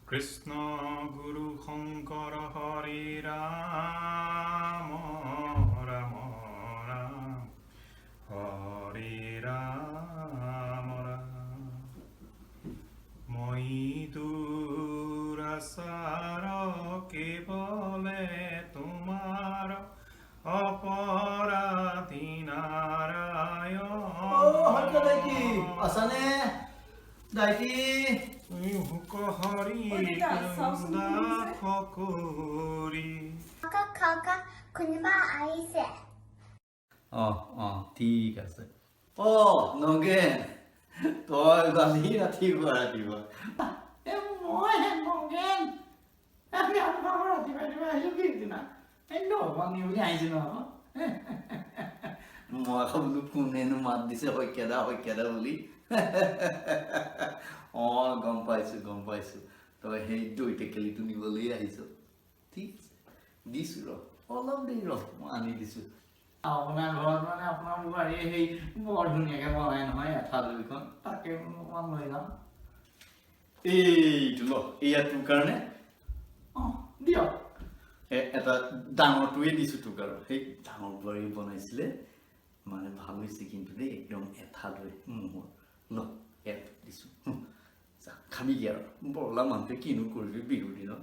কৃষ্ণ গুৰু শংকৰ হৰি ৰাম ৰাম ৰাম হৰি ৰাম ৰাম মই দুৰাচাৰ কেৱলে তোমাৰ অপৰাধী নাৰায়ণ কি আছানে দাইটি হুক হৰি কৰি কাকা কোনোবা আহিছে ঠিক আছে নগেন তই গালি ৰাতিপুৱা ৰাতিপুৱা মই নগেন আমি ৰাতিপুৱা আহিছো পিছদিনা পানী বুলি আহিছো ন মই আকৌ বোলো কোনেনো মাত দিছে শইকীয়াদা বুলি গম পাইছো তই সেই দৈ টেকেলিটো নিবলৈ আহিছ ঠিক আছে দিছো অলপ দেৰি মই আনি দিছো আপোনাৰ ঘৰত মানে আপোনাৰ বোৱাৰীয়ে সেই বৰ ধুনীয়াকে বনাই নহয় এঠা দৈখন তাকে অকমান লৈ যাম এইটো এয়া তোৰ কাৰণে দিয়ক এটা ডাঙৰটোৱে দিছো তোক আৰু সেই ডাঙৰ বোৱাৰী বনাইছিলে মানে ভাল হৈছে কিন্তু দেই একদম এঠা দৈ মোৰ ইয়াত দিছো খাবি কি আৰু বৰলা মানুহটোৱে কিনো কৰিবি বিহুৰ দিনত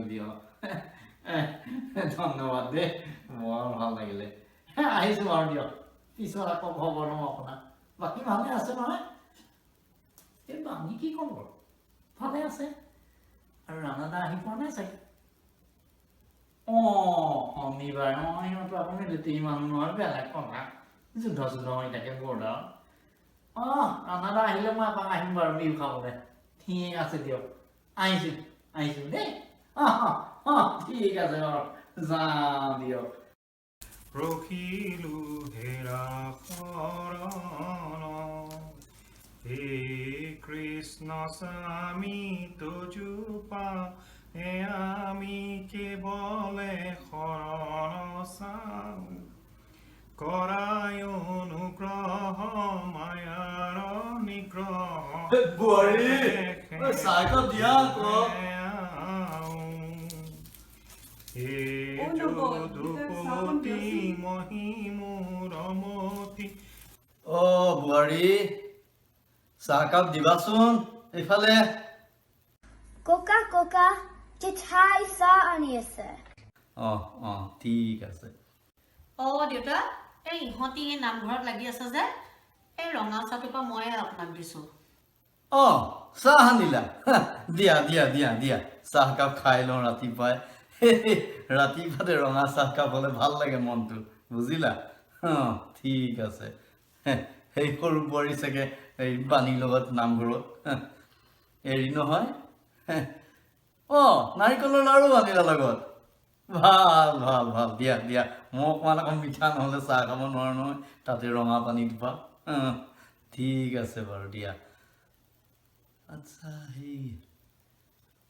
দিয়ক ধন্যবাদ দেই বৰ ভাল লাগিলে আহিছো আৰু দিয়ক পিছত আকৌ খবৰ লম আপোনাক বাকী ভালে আছে নহয় এই বাঙি কি খবৰ ভালে আছে আৰু ৰাণাদা আহি পোৱা নাই চাগে শনিবাৰ সিহঁতো আপুনি লেটেৰি মানুহ নহয় বেলেগ কথা যুদ্ধ হৈ থাকে বৰ্ডাৰ ৰাণাদা আহিলে মই এপাক আহিম বাৰু বিহু খাবলৈ ঠিক আছে দিয়ক আহিছো দেই ঠিক আছে বাৰু যাম দিয়ক ৰখিলো হেৰা শৰণ হে কৃষ্ণ স্বামী তজুপা আমি কেৱলে শৰণ চাওঁ কৰাই অনুগ্ৰহ মায়াৰ নিগ্ৰহ যদুপতি মহিমূৰমতি বোৱাৰী চাহকাপ দিবাচোন এইফালে ককা জেঠাই চাহ আনি আছে ঠিক আছে দেউতা এই ইহঁতি নামঘৰত লাগি আছে যে এই ৰঙা চাহটোৰ পৰা মই আপোনাক দিছো চাহ আনিলা দিয়া চাহকাপ খাই লওঁ ৰাতিপুৱাই ৰাতিপুৱাতে ৰঙা চাহকাপ হলে ভাল লাগে মনটো বুজিলা ঠিক আছে সেই সৰু বোৱাৰী চাগে এই বাণীৰ লগত নামঘৰত এৰি নহয় নাৰিকলৰ লাৰু আনিলা লগত ভাল দিয়া মই অকমান আকৌ মিঠা নহ'লে চাহ খাব নোৱাৰো নহয় তাতে ৰঙা পানী দিবা ঠিক আছে বাৰু দিয়া আচ্ছা সেই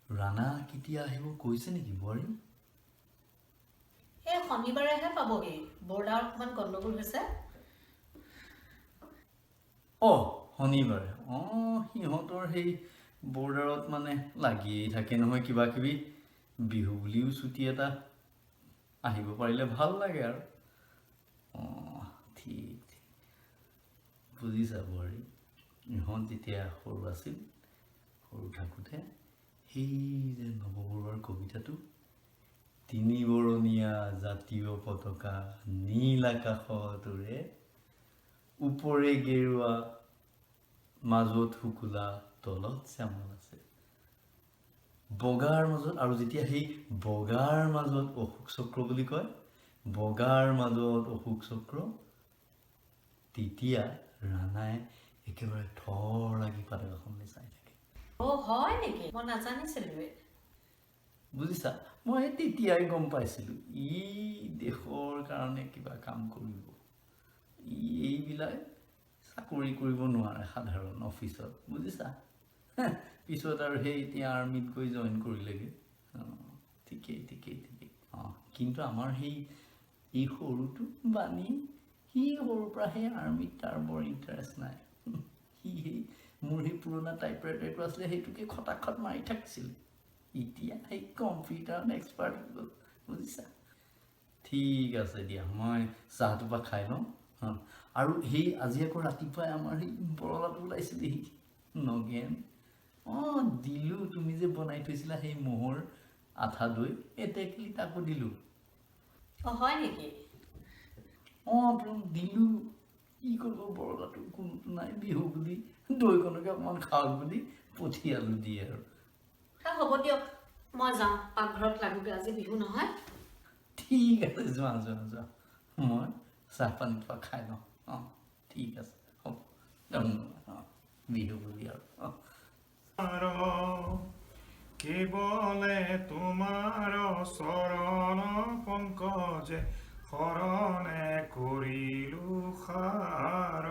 ৰাণা কেতিয়া আহিব কৈছে নেকি বোৱাৰী এই শনিবাৰেহে পাবহি বৰ্ডাৰ অকমান গণ্ডগোল হৈছে শনিবাৰে সিহঁতৰ সেই বৰ্ডাৰত মানে লাগিয়েই থাকে নহয় কিবা কিবি বিহু বুলিও ছুটি এটা আহিব পাৰিলে ভাল লাগে আৰু ঠিক বুজিছা বোৱাৰী ইহঁত যেতিয়া সৰু আছিল সৰু থাকোঁতে সেই যে নৱবৰুৱাৰ কবিতাটো তিনিবৰণীয়া জাতীয় পতাকা নীল আকাশতোৰে ওপৰে গেৰুৱা মাজত শুকুলা তলত শ্যামল আছে বগাৰ মাজত আৰু যেতিয়া সেই বগাৰ মাজত অশোক চক্ৰ বুলি কয় বগাৰ মাজত অশোক চক্ৰ তেতিয়া ৰাণাই একেবাৰে থৰ লাগি পতাকাখনলৈ চাই থাকে হয় নেকি মই নাজানিছিলো বুজিছা মই তেতিয়াই গম পাইছিলো ই দেশৰ কাৰণে কিবা কাম কৰিব এইবিলাক চাকৰি কৰিব নোৱাৰে সাধাৰণ অফিচত বুজিছা পিছত আৰু সেই এতিয়া আৰ্মিত গৈ জইন কৰিলেগৈ ঠিকেই কিন্তু আমাৰ সেই এই সৰুটো বাণী সি সৰুৰ পৰা সেই আৰ্মিত তাৰ বৰ ইণ্টাৰেষ্ট নাই সি সেই মোৰ সেই পুৰণা টাইপৰাইটাৰটো আছিলে সেইটোকে খটাখট মাৰি থাকিছিলোঁ এতিয়া সেই কম্পিউটাৰত এক্সপাৰ্ট হৈ গ'ল বুজিছা ঠিক আছে দিয়া মই চাহটোপা খাই লওঁ আৰু সেই আজি আকৌ ৰাতিপুৱাই আমাৰ সেই বৰলাটো ওলাইছিলেহি নগেন দিলোঁ তুমি যে বনাই থৈছিলা সেই ম'হৰ আঠা দৈ টেকলি তাকো দিলোঁ হয় নেকি দিলোঁ কি কৰিব বৰলাটো কোনোটো নাই বিহু বুলি দৈকণকে অকণমান খাওক বুলি পঠিয়ালোঁ দিয়ে আৰু হ'ব দিয়ক মই যাওঁ পাকঘৰত লাগোগৈ আজি বিহু নহয় ঠিক আছে যোৱা যোৱা যোৱা মই চাহপানীটো খাই লওঁ ঠিক আছে হ'ব বিহু বুলি আৰু কেৱলে তোমাৰ চৰণ পংকজে শৰণে কৰিলো সাৰ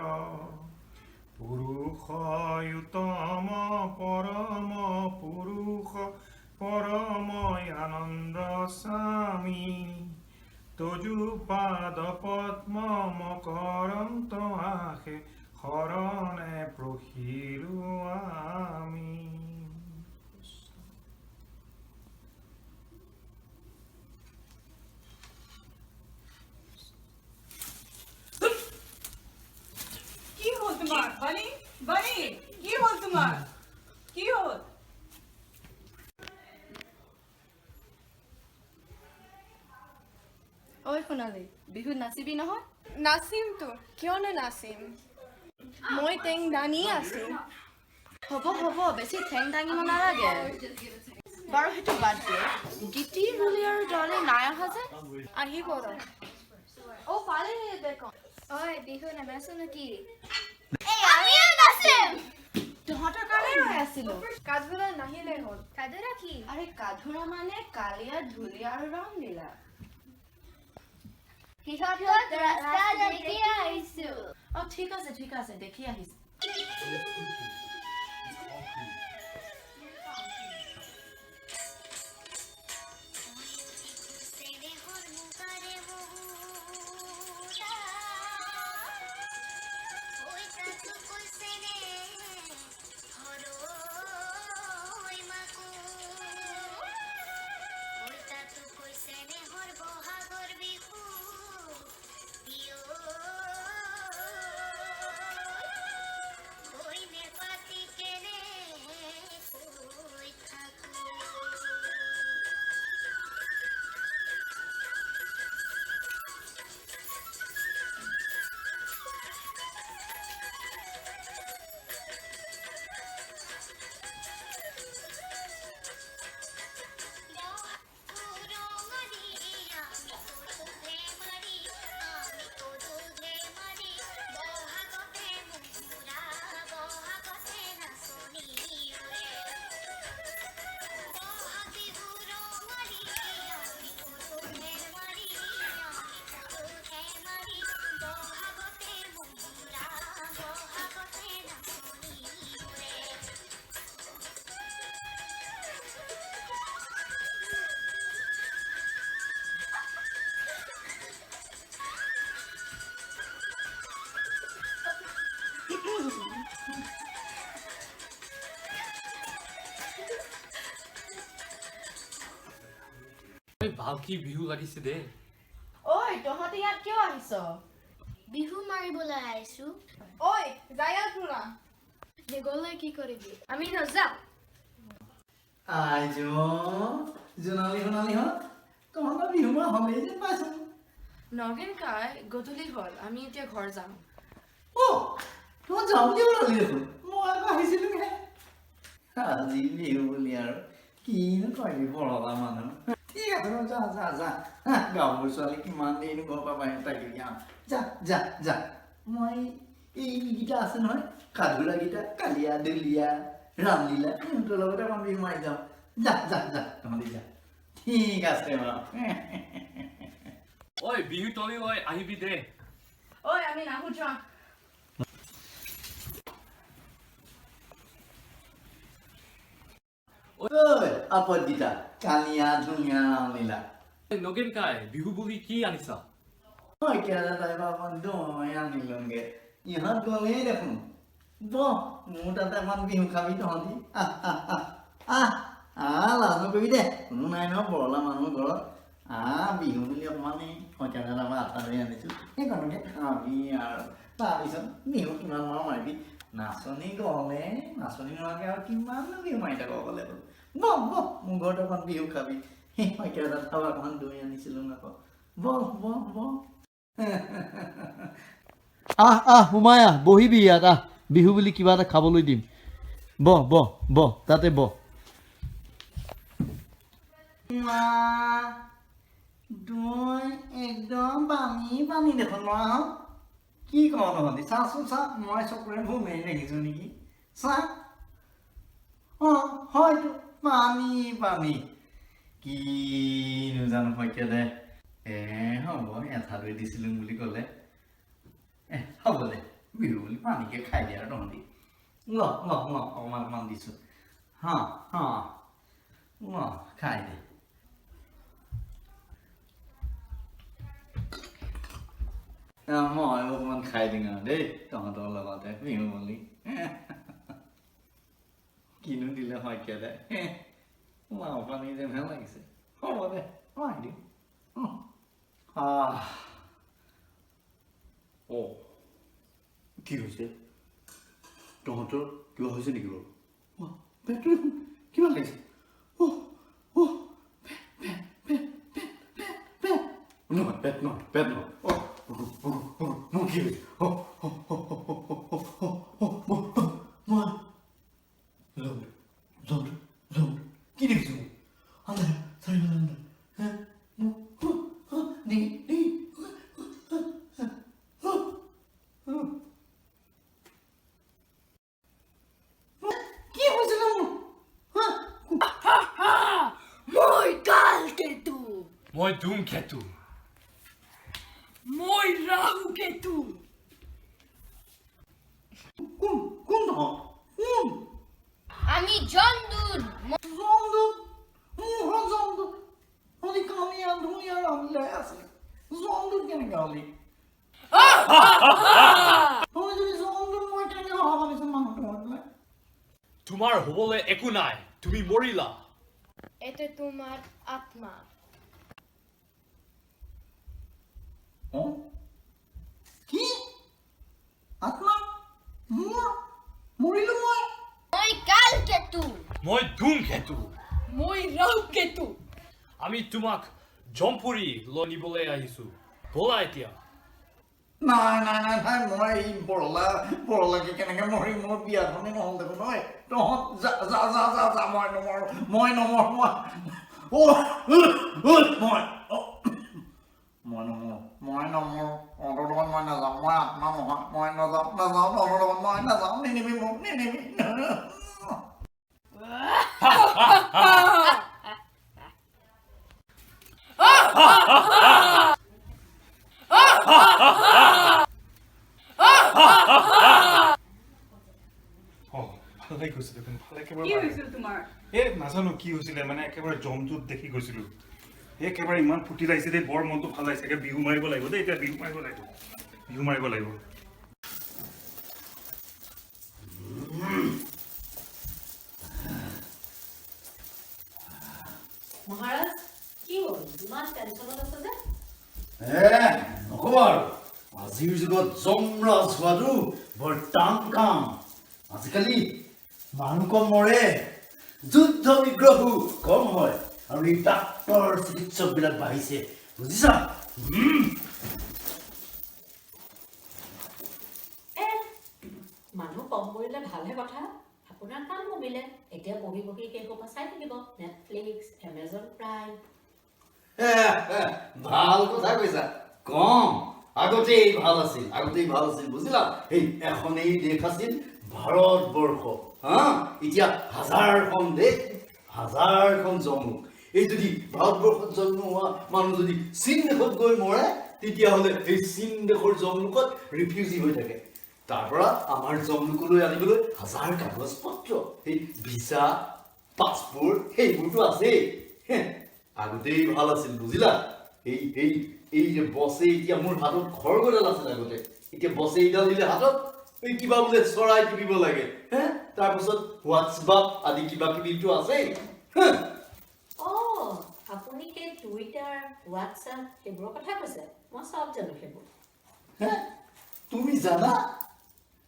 পুৰুষ উত্তম পৰম পুৰুষ পৰম আনন্দ স্বামী তজু পাদ পদ্ম মকৰন্ত আশে শৰণে প্ৰসিলো আমি Bunny, কি হল তোমার? কি হল? ঐ সোণালী বিহুত নাচিবি নহয় নাচিম তো কিয় নাচিম মই টেং দানি আছো হ'ব হ'ব বেছি ঠেং দাঙিব নালাগে বাৰু সেইটো বাদ দিয়ে গীতি বুলি আৰু দলে নাই অহা যে আহিব ৰ অ পালে দেখো ঐ বিহু নানাচো নেকি তহঁতৰ কাৰণে ৰৈ আছিলো কাজুৰা নাহিলে হ'ল কাদুৰা কি আৰে কাধুৰা মানে কালিয়া ঢুলীয়া আৰু ৰামলীলা সিহঁতক ৰাস্তা দেখি আহিছো অ ঠিক আছে দেখি আহিছো ভালকি বিহু লাগিছে দে ঐ তহঁতে ইয়াত কিয় আহিছ বিহু মাৰিবলৈ আহিছো ঐ যায়া তোৰা গ'লে কি কৰিবি আমি নাযাওঁ জোনালীহঁত তহঁতৰ বিহু মাৰা হ'লেই যেন পাইছোঁ নগেন কাই গধূলি হ'ল আমি এতিয়া ঘৰ যাম তই যাওঁ বুলি ওলালি দেখোন মই আকৌ আহিছিলোহে আজি বিহু বুলি আৰু কিনো কৰিবি বৰলা মানুহ ঠিক আছে যা গাঁৱৰ ছোৱালী কিমান দিন ঘৰৰ পৰা বাহিৰত থাকিবি যা মই এইকেইটা আছে নহয় কাধুৰাকেইটা কালিয়া দুলীয়া ৰামলীলা সিহঁতৰ লগতে মই বিহু মাৰি যাওঁ যা তহঁতি যা ঠিক আছে বাৰু ঐ বিহু তলি ঐ আহিবি দে ঐ আমি নাহো যোৱা আপদিতা কালিয়া ধুনীয়া ৰামলীলা নগেন কাই বিহু বুলি কি আনিছা মই কেৰা টাইপৰ অকণ দৈ আনিলোগে ইহঁত গ'লেই দেখোন বহ মোৰ তাতে অকণমান বিহু খাবি তহঁতি লাজ নকৰিবি দে কোনো নাই নহয় বৰলা মানুহ ঘৰত বিহু বুলি অকণমান এই শইকীয়া দাদাৰ পৰা আটা লৈ আনিছোঁ সেইকাৰণে খাবি আৰু তাৰপিছত বিহু কিমান মাৰ মাৰিবি নাচনী গ'লে নাচনী নোহোৱাকৈ আৰু কিমান বিহু মাৰি থাকো অকলে বহ বহ মোৰ ঘৰত অকণমান বিহু খাবি সেই শইকীয়া দাদাৰ পৰা অকণমান দৈ আনিছিলোঁ আকৌ বহ বহ বহ সোমাই আহ বহিবি ইয়াত বিহু বুলি কিবা এটা খাবলৈ দিম বহ বহ বহ তাতে বহ দৈ একদম পানী দেখোন নোৱা কি কওঁ তহঁতি চাচোন চা মই চকুৰে ভূ মেলি দেখিছোঁ নেকি চা হয়তো পানী কিনো জানো শইকীয়া দে হ'ব এঠা দৈ দিছিলোঁ বুলি ক'লে হ'ব দে বিহু বুলি পানীকে খাই দিয়ে আৰু তহঁতি অকণমান দিছোঁ খাই দে মই অকণমান খাই দিম আৰু দেই তহঁতৰ লগতে বিহু বুলি কিনো দিলে শইকীয়া দে পানী যেনহে লাগিছে হ'ব দে মই দিম কি হৈছে তহঁতৰ কিবা হৈছে নেকি বাৰু পেটটো কিবা লাগিছে নহয় পেট নহয় মোৰ কি হৈছে কি দেখিছো মই ধূমকেতু মই ৰাহুকেতু কোন আমি জমদূত কেনেকে হলি তোমাৰ হ'বলৈ একো নাই তুমি মৰিলা এটা তোমাৰ আত্মা কি আত্মা মৰিলো মই কালকেতু মই ধূমকেতু মই ৰাহুকেতু আমি তোমাক জমপুৰি লৈ নিবলৈ আহিছোঁ ব'লা এতিয়া নাই মই এই বৰলাকে কেনেকে মৰি মোৰ বিয়াখনে নহ'ল দেখোন নহয় তহঁত যা মই নমৰো তহঁতৰ লগত মই নাযাওঁ মই আত্মা নহয় মই নাযাওঁ তহঁতৰ লগত মই নাযাওঁ নিনিবি মোক নিনিবি ভালে গৈছে দেখোন ভালে কি একেবাৰে হৈছিল তোমাৰ নাজানো কি হৈছিলে মানে একেবাৰে জমটোত দেখি গৈছিলোঁ একেবাৰে ইমান ফুটি লাগিছে দেই বৰ মনটো ভাল লাগিছে একে বিহু মাৰিব লাগিব দেই এতিয়া বিহু মাৰিব লাগিব মহাৰাজ কি হ'ল ইমান টেনশ্যনত আছে যে নক'বা আৰু আজিৰ যুগত যমৰাজ হোৱাটো বৰ টান কাম আজিকালি মানুহ কম মৰে যুদ্ধ বিগ্ৰহো কম হয় আৰু এই ডাক্তৰ চিকিৎসকবিলাক বাঢ়িছে বুজিছা মানুহ কম কৰিলে ভালহে কথা আপোনাৰ কাম কমিলে এতিয়া বহি কেইসোপা চাই থাকিব নেটফ্লিক্স এমেজন প্ৰাইম ভাল কথা কৈছা কম আগতেই ভাল আছিল বুজিলা এই এখনেই দেশ আছিল ভাৰতবৰ্ষ এতিয়া হাজাৰখন দেশ হাজাৰখন জন্ম এই যদি ভাৰতবৰ্ষত জন্ম হোৱা মানুহ যদি চীন দেশত গৈ মৰে তেতিয়াহ'লে এই চীন দেশৰ জমলোকত ৰিফিউজি হৈ থাকে তাৰ পৰা আমাৰ জমলোকলৈ আনিবলৈ হাজাৰ কাগজ পত্ৰ এই ভিছা পাছপোৰ্ট সেইবোৰতো আছেই আগতেই ভাল আছিল বুজিলা এই যে বছে এতিয়া মোৰ হাতত খৰগডাল আছিল আগতে এতিয়া বছে এইডাল দিলে হাতত এই কিবা বোলে চৰাই টিপিব লাগে হে তাৰপিছত হোৱাটছআপ আদি কিবা কিবিটো আছে আপুনি সেই টুইটাৰ হোৱাটছআপ সেইবোৰৰ কথা কৈছে মই সব জানো সেইবোৰ হে তুমি জানা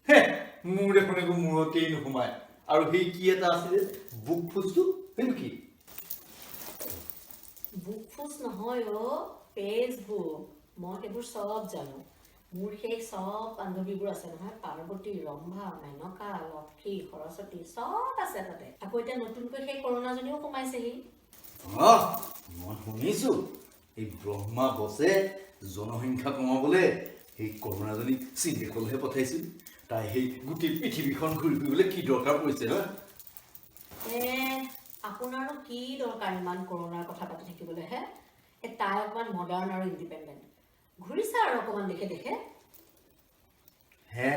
হে মোৰ দেখোন একো মূৰতেই নোসোমায় আৰু সেই কি এটা আছিলে বুক ফুজটো সেইটো কি বুক ফুজ নহয় ফেচবুক মই সেইবোৰ সব জানো মোৰ সেই সব বান্ধৱীবোৰ আছে নহয় পাৰ্বতী ৰম্ভা মেনকা লক্ষী সৰস্বতী সব আছে তাতে আকৌ এতিয়া নতুনকৈ সেই কৰোণাজনীও সোমাইছেহি মই শুনিছো এই ব্ৰহ্মা বসে জনসংখ্যা কমাবলৈ এই কৰোণাজনীক চীনদেশলৈহে পঠাইছিল তাই সেই গোটেই পৃথিৱীখন ঘূৰি ফুৰিবলৈ কি দৰকাৰ পৰিছে নহয় আপোনাৰো কি দৰকাৰ ইমান কৰোণাৰ কথা পাতি থাকিবলৈ হে তাই অকণমান মডাৰ্ণ আৰু ইণ্ডিপেণ্ডেণ্ট ঘূৰিছে আৰু অকণমান দেখে দেখে হে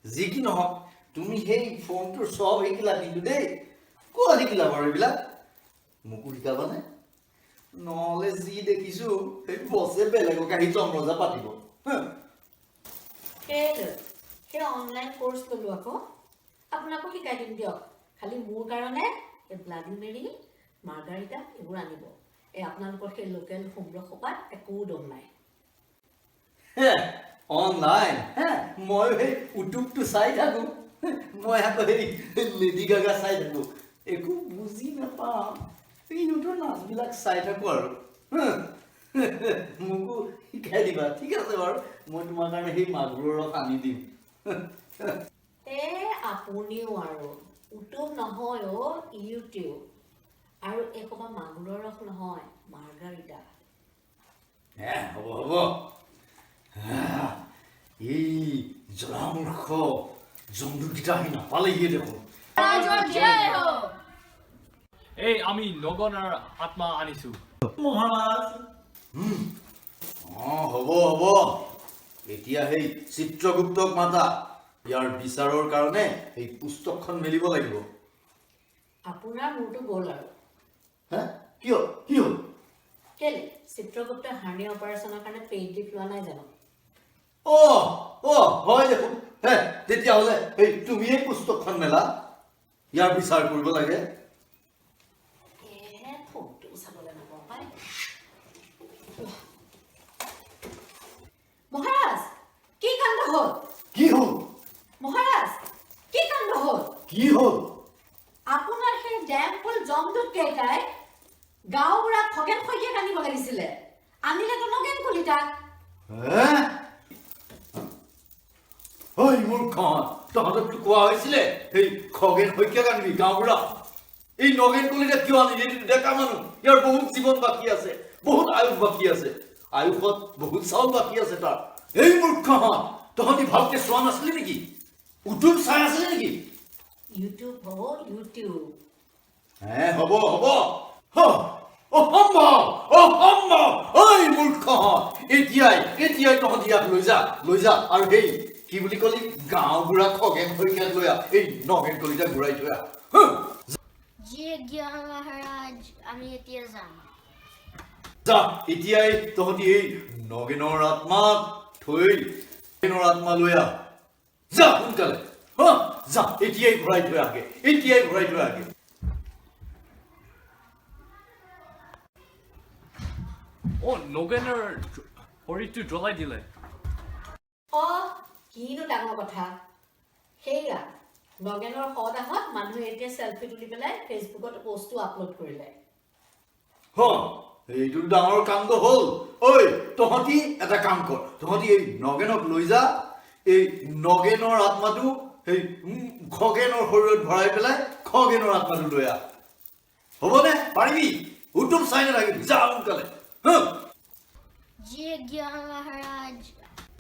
যি কি নহওক তুমি সেই ফোনটোৰ সব শিকিলা কিন্তু দেই ক'ত শিকিলা বাৰু এইবিলাক মোকো শিকাবানে নহ'লে যি দেখিছো সেই বছে বেলেগক আহি জমজা পাতিব সেই অনলাইন কোৰ্চ ল'লো আকৌ আপোনাকো শিকাই দিম দিয়ক খালি মোৰ কাৰণে এই ব্লাডি মেৰী মাৰ্গাৰিটা এইবোৰ আনিব এই আপোনালোকৰ সেই লোকেল সুম্ৰসোপাত একো দম নাই অনলাইন মই সেই ইউটিউবটো চাই থাকো মই আকৌ সেই লেডি গাগা চাই থাকো একো বুজি নাপাওঁ সিহঁতৰ নাচবিলাক চাই থাকো আৰু মোকো শিকাই দিবা ঠিক আছে বাৰু মই তোমাৰ কাৰণে সেই মাগুৰৰ ৰস আনি দিম আপুনিও আৰু ইউটিউব নহয় ইউটিউব আৰু একোবা মাগুৰৰ ৰস নহয় মাৰ্গাৰিটা হ'ব হ'ব এই জলামূৰ্খ জন্তুকেইটা আহি নাপালেহিয়ে দেখোন এই আমি নগনৰ আত্মা আনিছো মহাৰাজ হ'ব হ'ব এতিয়া সেই চিত্ৰগুপ্তক মাতা ইয়াৰ বিচাৰৰ কাৰণে এই পুস্তকখন মেলিব লাগিব আপোনাৰ মোৰটো গ'ল আৰু হে কিয় কি হ'ল কেলে চিত্ৰগুপ্তই হাৰ্নিয়া অপাৰেশ্যনৰ কাৰণে পেইড লিভ লোৱা নাই জানো হয় দেখোন হে তেতিয়াহ'লে এই তুমিয়ে পুস্তকখন মেলা ইয়াৰ বিচাৰ কৰিব লাগে ফোনটো চাবলৈ নাপাওঁ পাই মহাৰাজ কি কাণ্ড হ'ল কি হ'ল মহাৰাজ কি কাণ্ড হ'ল কি হ'ল আপোনাৰ সেই ডেমফুল জমদূত কেইটাই গাঁওবুঢ়া খগেন শইকীয়াক আনিব লাগিছিলে আনিলেতো নগেন কলিতাক ঐ মূৰ্খ তহঁতকতো কোৱা হৈছিলে সেই খগেন শইকীয়াক আনিবি গাঁওবুঢ়া এই নগেন কলিতাক কিয় আনিলি ডেকা মানুহ ইয়াৰ বহুত জীৱন বাকী আছে বহুত আয়ুস বাকী আছে আয়ুসত বহুত চাউল বাকী আছে তাৰ এই মূৰ্খ তহঁতি ভালকে চোৱা নাছিলি নেকি ইউটিউব চাই আছিলি নেকি ইউটিউব ইউটিউব হ'ব অসম্ভৱ ঐ মূৰ্খ এতিয়াই তহঁতি ইয়াক লৈ যা আৰু সেই কি বুলি কলি গাঁওবুঢ়া খগেন শইকীয়াক লৈ আহ এই নগেন কলিতাক ঘূৰাই থৈ আহ মহাৰাজ আমি এতিয়া যাম যা এতিয়াই তহঁতি এই নগেনৰ আত্মাক থৈ নগেনৰ আত্মা লৈ আহ যা সোনকালে যা এতিয়াই ঘূৰাই থৈ আহগে নগেনৰ শৰীৰটো জ্বলাই দিলে কিনো ডাঙৰ কথা সেয়া নগেনৰ সদাহত মানুহে এতিয়া চেলফি তুলি পেলাই ফেচবুকত পষ্টটো আপলোড কৰিলে এইটো ডাঙৰ কাণ্ড হ'ল ঐ তহঁতি এটা কাম কৰ তহঁতি এই নগেনক লৈ যা এই নগেনৰ আত্মাটো সেই খগেনৰ শৰীৰত ভৰাই পেলাই খগেনৰ আত্মাটো লৈ আহ হ'বনে পাৰিবি ইউটিউব চাই নাথাকিবি যা সোনকালে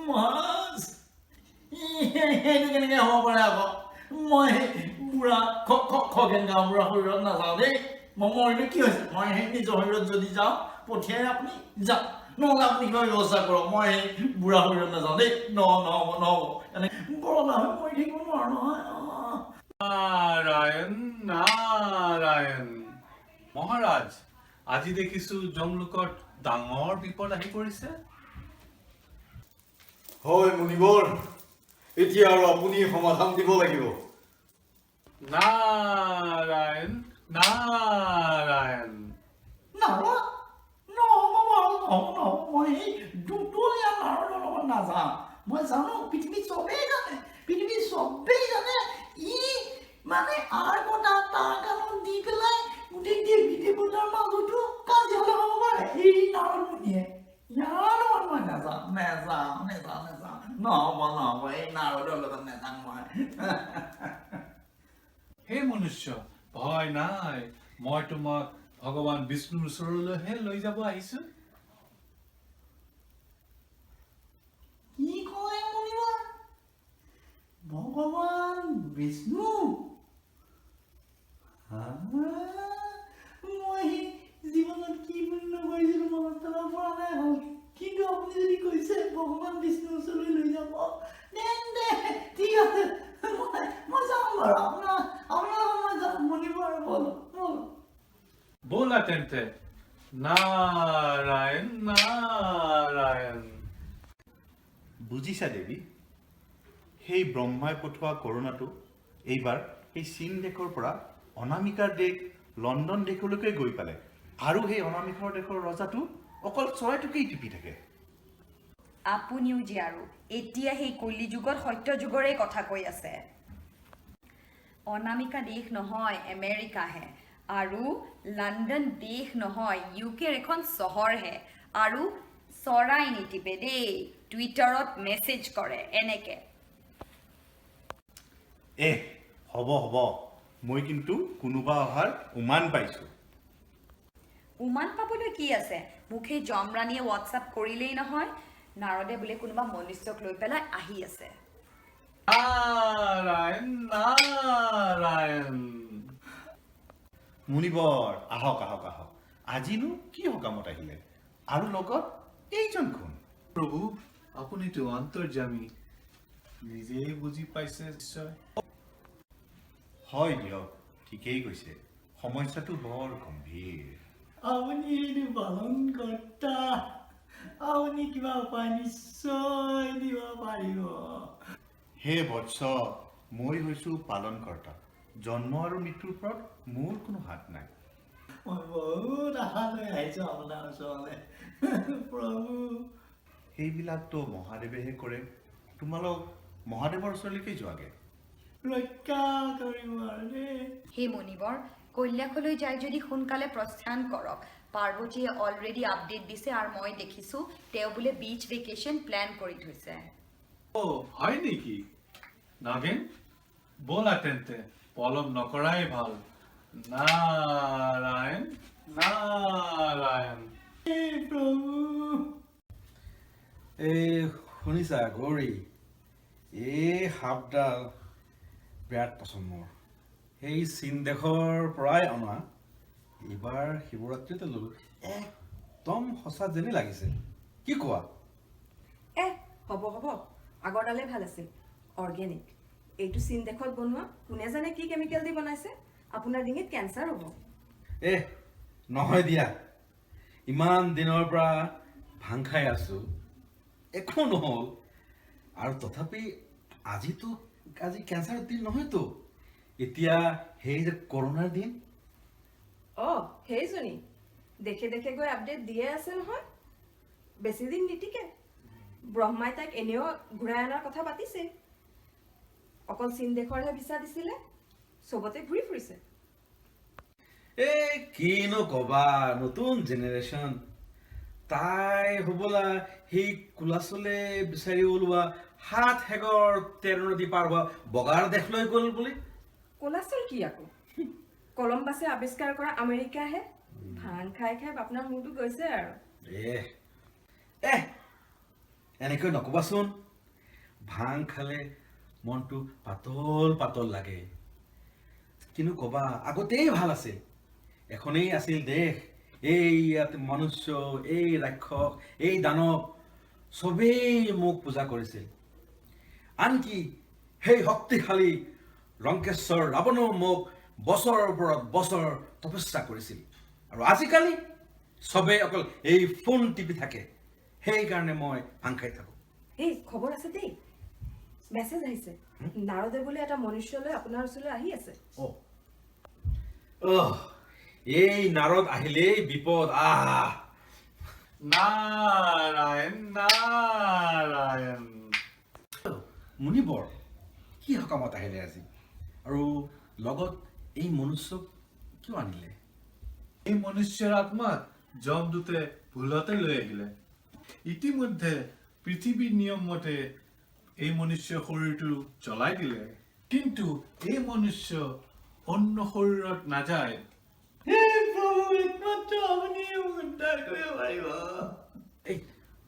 মহাৰাজ সেইটো কেনেকৈ হ'ব পাৰে আকৌ মই বুঢ়া খগেন গাঁওবুঢ়া শৰীৰত নাযাওঁ দেই মৰিলে কি হৈছে মই সেই নিজৰ শৰীৰত যদি যাওঁ পঠিয়াই আপুনি যাওক নহ'লে আপুনি কিবা ব্যৱস্থা কৰক মই সেই বুঢ়া শৰীৰত নাযাওঁ দেই নহ'ব এনেকৈ বৰলা হৈ মৰি থাকিব নোৱাৰো নহয় নাৰায়ণ মহাৰাজ আজি দেখিছো জমলোকত ডাঙৰ বিপদ আহি পৰিছে হয় মুনিবৰ এতিয়া আৰু আপুনি সমাধান দিব লাগিব। নাৰায়ণ নাৰায়ণ নাৰা নহ'ব বাৰু নহ'ব মই এই দুটলীয়া নাৰদৰ লগত নাযাওঁ মই জানো পৃথিৱীত চবেই জানে ই মানে আৰ কটা তাৰ কাণত দি পেলাই গোটেই দেৱী দেৱতাৰ মাজতো কাজিয়া লগাব পাৰে এই নাৰদমণিয়ে ইয়াৰ লগত মই নাযাওঁ নহ'ব এই নাৰদৰ লগত নাযাওঁ মই হে মনুষ্য ভয় নাই মই তোমাক ভগৱান বিষ্ণুৰ ওচৰলৈহে লৈ যাব আহিছো কি কয় মুনিবৰ ভগৱান বিষ্ণু মই জীৱনত কি পুণ্য কৰিছিলো মনত পেলাব পৰা নাই হ'ল কিন্তু আপুনি যদি কৈছে ভগৱান বিষ্ণুৰ ওচৰলৈ লৈ যাব তেন্তে ঠিক আছে মই যাম বাৰু আপোনাৰ মই যাম মুনিবৰ বলো ব'লা তেন্তে নাৰায়ণ নাৰায়ণ বুজিছা দেৱী সেই ব্ৰহ্মাই পঠোৱা কৰোণাটো এইবাৰ সেই চীন দেশৰ পৰা অনামিকাৰ দেশ লণ্ডন দেশলৈকে গৈ পালে আৰু সেই অনামিকাৰ দেশৰ ৰজাটো অকল চৰাইটোকেই টিপি থাকে আপুনিও যে আৰু এতিয়া সেই কলি যুগত সত্য যুগৰে কথা কৈ আছে অনামিকা দেশ নহয় আমেৰিকাহে আৰু লণ্ডন দেশ নহয় ইউকেৰ এখন চহৰহে আৰু চৰাই নিটিপে দেই টুইটাৰত মেছেজ কৰে এনেকে হ'ব মই কিন্তু কোনোবা অহাৰ উমান পাইছো উমান পাবলৈ কি আছে মোক সেই জমৰাণীয়ে হোৱাটছআপ কৰিলেই নহয় নাৰদে বোলে কোনোবা মনুষ্যক লৈ পেলাই আহি আছে নাৰায়ণ নাৰায়ণ মুনিবৰ আহক আজিনো কি সকামত আহিলে আৰু লগত এইজন কোন প্ৰভু আপুনিতো অন্তৰ্যামী নিজেই বুজি পাইছে নিশ্চয় হয় দিয়ক ঠিকেই কৈছে সমস্যাটো বৰ গম্ভীৰ আপুনি এইটো পালন কৰ্তা আপুনি কিবা উপায় নিশ্চয় দিব পাৰিব হে বৎস মই হৈছো পালনকৰ্তা জন্ম আৰু মৃত্যুৰ ওপৰত মোৰ কোনো হাত নাই মই বহুত আশা লৈ আহিছো আপোনাৰ ওচৰলৈ প্ৰভু সেইবিলাকতো মহাদেৱেহে কৰে তোমালোক মহাদেৱৰ ওচৰলৈকে যোৱাগে ৰক্ষা কৰিব আৰু দেই হে মণিবৰ কৈলাশলৈ যায় যদি সোনকালে প্ৰস্থান কৰক পাৰ্বতীয়ে অলৰেডি আপডেট দিছে আৰু মই দেখিছো তেওঁ বোলে বিচ ভেকেশ্যন প্লেন কৰি থৈছে হয় নেকি নাগিন ব'লা তেন্তে পলম নকৰাই ভাল নাৰায়ণ নাৰায়ণ প্ৰভু এই শুনিছা গৌৰী এই সাপডাল বিৰাট পচন্দ মোৰ সেই চীন দেশৰ পৰাই অনা এইবাৰ শিৱৰাত্ৰিতে ল'লো একদম সঁচা যেনে লাগিছে কি কোৱা হ'ব আগৰডালে ভাল আছিল অৰ্গেনিক এইটো চীন দেশত বনোৱা কোনে জানে কি কেমিকেল দি বনাইছে আপোনাৰ ডিঙিত কেঞ্চাৰ হ'ব নহয় দিয়া ইমান দিনৰ পৰা ভাং খাই আছো একো নহ'ল আৰু তথাপি আজি কেঞ্চাৰৰ দিন নহয়তো এতিয়া সেই যে কৰোণাৰ দিন সেইজনী দেখে গৈ আপডেট দিয়ে আছে নহয় বেছি দিন নিটিকে ব্ৰহ্মাই তাইক এনেও ঘূৰাই অনাৰ কথা পাতিছে অকল চীন দেশৰহে ভিছা দিছিলে চবতে ঘূৰি ফুৰিছে কিনো কবা নতুন জেনেৰেশ্যন তাই হ'বলা সেই কুলাচলে বিচাৰি ওলোৱা 7 হেগৰ 13 নদী পাৰ হোৱা বগাৰ দেশলৈ গ'ল বুলি কোলাচল কি আকৌ কলম্বাছে আৱিষ্কাৰ কৰা আমেৰিকাহে ভাং খাই আপোনাৰ মূৰটো গৈছে আৰু এনেকৈ নকবাচোন ভাং খালে মনটো পাতল লাগে কিনো কবা আগতেই ভাল আছিল এখনেই আছিল দেশ এই ইয়াত মনুষ্য এই ৰাক্ষস এই দানৱ সবেই মোক পূজা কৰিছিল আনকি সেই শক্তিশালী লংকেশ্বৰ ৰাৱণেও মোক বছৰৰ ওপৰত বছৰ তপস্যা কৰিছিল আৰু আজিকালি সবেই অকল এই ফোন টিপি থাকে সেইকাৰণে মই ভাং খাই থাকো খবৰ আছে দেই মেছেজ আহিছে নাৰদে বোলে এটা মনুষ্যলৈ আপোনাৰ ওচৰলৈ আহি আছে এই নাৰদ আহিলেই বিপদ নাৰায়ণ নাৰায়ণ মুনিবৰ কি সকামত আহিলে আজি আৰু লগত এই মনুষ্যক কিয় আনিলে এই মনুষ্যৰ আত্মাক যমদূতে ভুলতে লৈ আহিলে ইতিমধ্যে পৃথিৱীৰ নিয়ম মতে এই মনুষ্য শৰীৰটো জ্বলাই দিলে কিন্তু এই মনুষ্য অন্য শৰীৰত নাযায় এই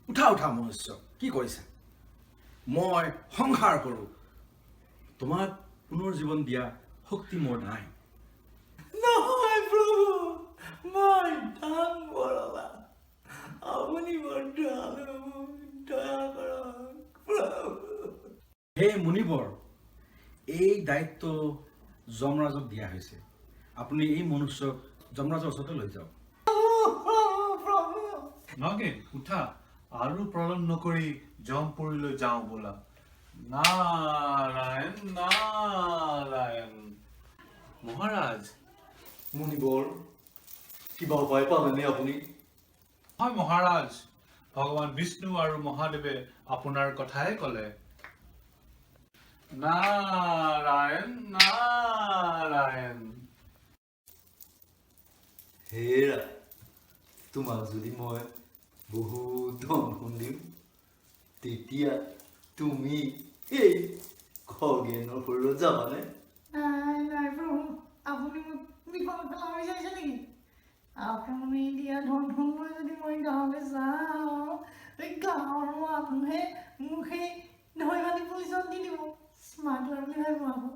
উঠা উঠা মনুষ্য কি কৰিছে মই সংহাৰ কৰোঁ তোমাক পুনৰ জীৱন দিয়া শক্তি মোৰ নাই নহয় প্ৰভু মই দান বৰলা আপুনি বন্ধ দয়া কৰক হে মুনিবৰ এই দায়িত্ব যমৰাজক দিয়া হৈছে আপুনি এই মনুষ্যক যমৰাজৰ ওচৰতে লৈ যাওক নগেন উঠা আৰু প্ৰলম নকৰি যমপুৰীলৈ যাওঁ বোলা নাৰায়ণ নাৰায়ণ মহাৰাজ মুনিবৰ কিবা উপায় পালেনে আপুনি হয় মহাৰাজ ভগৱান বিষ্ণু আৰু মহাদেৱে আপোনাৰ কথাই ক'লে নাৰায়ণ নাৰায়ণ হেৰা তোমাক যদি মই বহুত ধন দিম তেতিয়া তুমি এই খগেনৰ শৰীৰত যাবানে নাই প্ৰভু আপুনি মোক বিপদ পেলাব বিচাৰিছে নেকি আপুনি দিয়া ধন লৈ যদি মই গাঁৱলৈ যাওঁ এই গাঁৱৰ মানুহে মোক সেই ধৰি মানি পুলিচত দি দিব স্মাগলাৰ বুলি ভাবিব আকৌ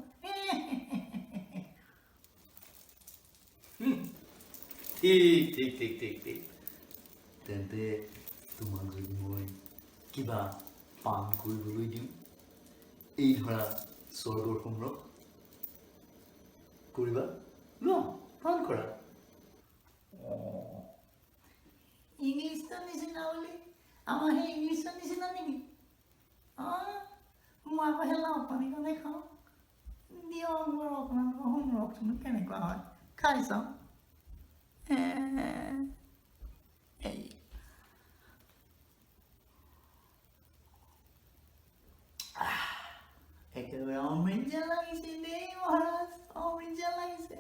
ঠিক ঠিক ঠিক ঠিক ঠিক তেন্তে তোমাক যদি মই কিবা পান কৰিবলৈ দিওঁ এই ধৰা স্বৰ্গৰ সম্ভৱ কৰিবা ন পান কৰা ইংলিছৰ নিচিনা বুলি আমাৰ সেই ইংলিছৰ নিচিনা নেকি মই আকৌ সেই লাও পানীকণে খাওঁ দিয়ক বাৰু আপোনালোকৰ শুনকচোন কেনেকুৱা হয় খাই চাওঁ একেবাৰে অমৃত যেন লাগিছে দেই মহাৰাজ অমৃত যেন লাগিছে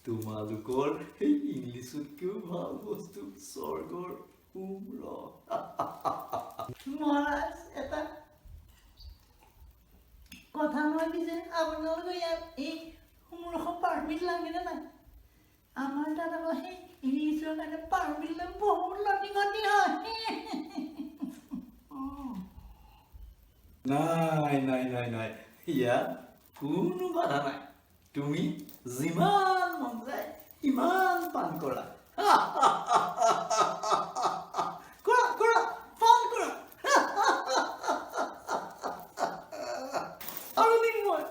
তোমালোকৰ সেই ইংলিছতকৈও ভাল বস্তু স্বৰ্গৰ মহাৰাজ এটা কথা নহয় কি যে আপোনালোকৰ ইয়াত এই সোমৰসৰ পাৰ্মিট লাগেনে নাই আমাৰ তাত আকৌ সেই ইংলিছৰ কাৰণে পাৰ্মিট লৈ বহুত লটি ঘটি হয় নাই নাই নাই নাই ইয়াত কোনো বাধা নাই তুমি যিমান মন যায় সিমান পান কৰা কৰা কৰা পান কৰা আৰু দিন মই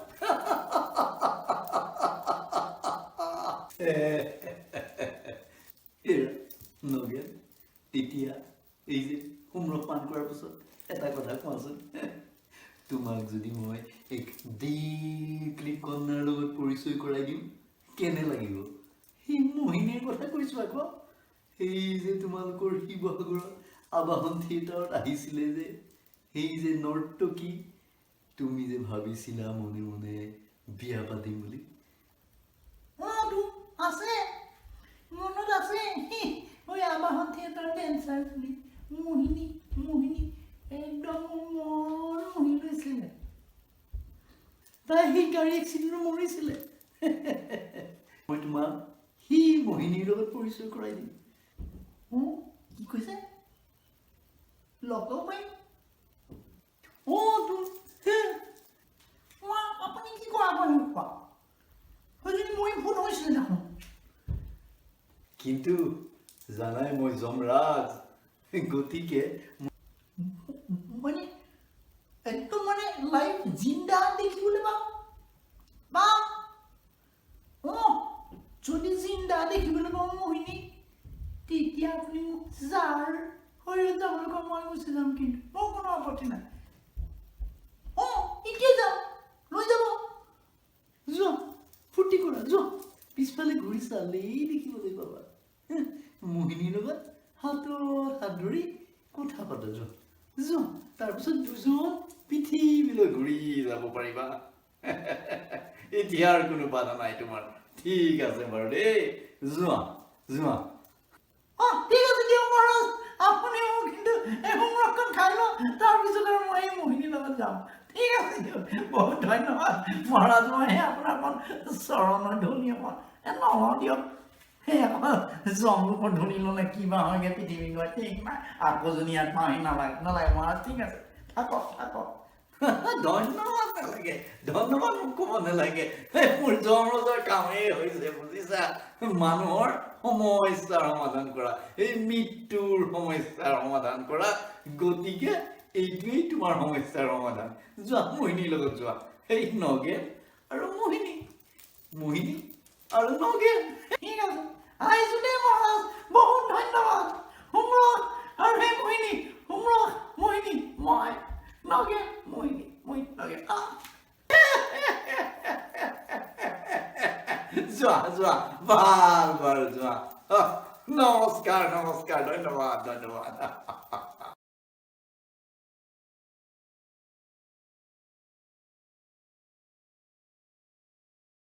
নগেন এতিয়া এই যে সোমৰস পান কৰাৰ পিছত এটা কথা কোৱাচোন তোমাক যদি মই এক দীঘলি কন্যাৰ লগত পৰিচয় কৰাই দিম কেনে লাগিব সেই মোহিনীৰ কথা কৈছো আকৌ সেই যে তোমালোকৰ শিৱসাগৰত আবাহন থিয়েটাৰত আহিছিলে যে সেই যে নৰ্তকী তুমি যে ভাবিছিলা মনে মনে বিয়া পাতিম বুলি আছে মনত আছে ওই আবাহন থিয়েটাৰ ডেন্সাৰজনী মোহিনী একদম মন মোহি লৈছিলে তাই সেই গাড়ী এক্সিডেণ্টত মৰিছিলে মই তোমাক সি মোহিনীৰ লগত পৰিচয় কৰাই দিম কি কৈছে লগ পাৰিম আপুনি কি কৰা কোৱা সেইজনী মই ভুল হৈছিলে দেখোন কিন্তু জানাই মই যমৰাজ গতিকে মানে একদম মানে লাইভ জিন্দা দেখিবলৈ পাওঁ যদি জিন্দা দেখিবলৈ পাওঁ মোহিনী তোমালোকৰ মই গুচি যাম কিন্তু মোৰ কোনো আপত্তি নাই এতিয়া যাম লৈ যাব যোৱা ফূৰ্তি কৰা যোৱা পিছফালে ঘূৰি চালেই দেখিবলৈ পাবা মোহিনীৰ লগত হাতত হাত ধৰি কথা পাতা যোৱা যোৱা তাৰপিছত দুজন পৃথিৱীলৈ ঘূৰি যাব পাৰিবা এতিয়া আৰু কোনো বাধা নাই তোমাৰ ঠিক আছে বাৰু দেই যোৱা যোৱা ঠিক আছে দিয়ক মহাৰাজ আপুনি মোক কিন্তু সংৰক্ষণ খাই লওক তাৰপিছত আৰু মই মোহিনীৰ লগত যাম ঠিক আছে দিয়ক বহুত ধন্যবাদ মহাৰাজ মই আপোনাৰ অকণ চৰণৰ ধনী অকণ নলওঁ দিয়ক সেই অকণ জমলোকৰ ধনী ল'লে কিবা হয়গৈ পৃথিৱী গৈ ঠিক নাই আকৌ যদি ইয়াত পাহি নালাগে মহাৰাজ ঠিক আছে থাকক থাকক ধন্যবাদ নালাগে ধন্যবাদ মোক ক'ব নালাগে মোৰ জমৰজৰ কামেই হৈছে বুজিছা মানুহৰ সমস্যাৰ সমাধান কৰা এই মৃত্যুৰ সমস্যাৰ সমাধান কৰা গতিকে এইটোৱেই তোমাৰ সমস্যাৰ সমাধান যোৱা মোহিনীৰ লগত যোৱা সেই নগেন আৰু মোহিনী মোহিনী আৰু নগেন ঠিক আছে আহিছোঁ দেই মহাৰাজ বহুত ধন্যবাদ সোমৰস আৰু সেই মোহিনী সোমৰস মোহিনী মই নগেন মোহিনী মোহিনী নগেন যোৱা যোৱা ভাল বাৰু যোৱা নমস্কাৰ নমস্কাৰ ধন্যবাদ ধন্যবাদ